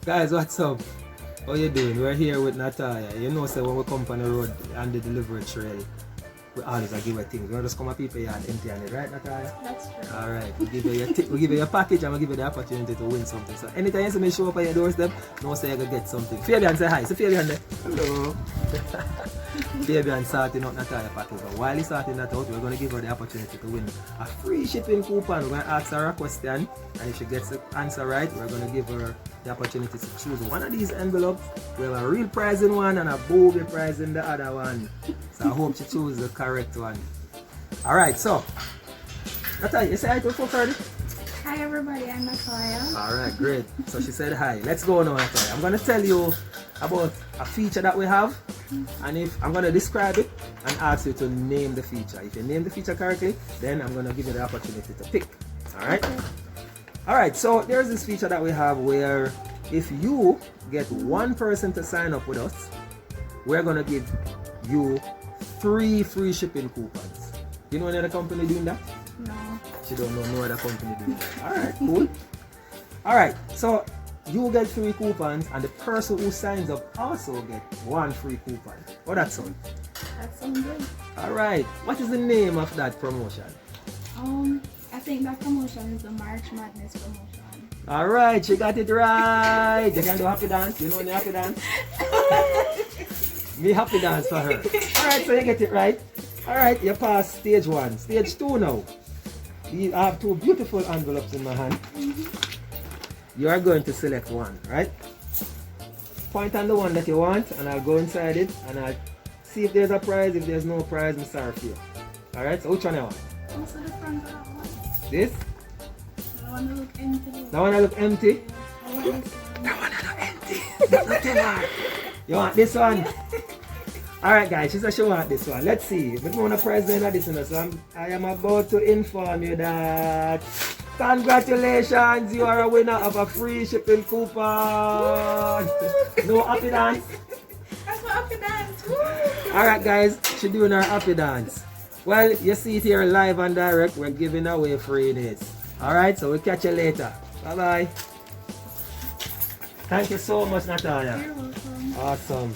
Guys, what's up? How you doing? We're here with Natalia. You know, say when we come on the road and the delivery trail, we always give away things. We don't just come at people yard empty handed, right, Natalia? That's true. Alright, we give you your package and we give you the opportunity to win something. So anytime you see me show up at your doorstep, no say you're gonna get something. Fabian, say hi. Say Fabian there. Hello. Fabian sorting out Natalia package. But while he's sorting that out, we're gonna give her the opportunity to win a free shipping coupon. We're gonna ask her a question, and if she gets the answer right, we're gonna give her the opportunity to choose one of these envelopes. We have a real prize in one and a bogey prize in the other one. So I hope she chooses the correct one. Alright, so Natalia, you say hi to folks already? Hi everybody, I'm Natalia. Alright, great. So she said hi. Let's go now, Natalia. I'm gonna tell you about a feature that we have, and if I'm gonna describe it and ask you to name the feature. If you name the feature correctly, then I'm gonna give you the opportunity to pick. Alright? Okay. Alright, so there's this feature that we have where if you get one person to sign up with us, we're gonna give you 3 free shipping coupons. You know any other company doing that? No. She don't know no other company doing that. Alright, cool. Alright, so you get 3 coupons and the person who signs up also get 1 free coupon. Oh, that sound? That sounds good. Alright, what is the name of that promotion? I think that promotion is the March Madness promotion. Alright, she got it right. You can do happy dance. You know any happy dance? Me happy dance for her. Alright, so you get it right. Alright, you pass stage 1. Stage 2 now. I have 2 beautiful envelopes in my hand. You are going to select one, right? Point on the one that you want and I'll go inside it and I'll see if there's a prize. If there's no prize, I'm sorry for you. Alright, so which one you want? Also the front of that one. This? I want to look empty. That one I look empty? I want this one. That one I look empty. That's not too hard. You want this one? Alright guys, she said she want this one. Let's see. If you want a prize then this one, so I am about to inform you that congratulations, you are a winner of a free shipping coupon. No happy dance? That's what happy dance. Alright guys, she doing her happy dance. Well, you see it here live and direct. We're giving away free days. Alright, so we'll catch you later. Bye bye. Thank you so much, Natalia. You're welcome. Awesome.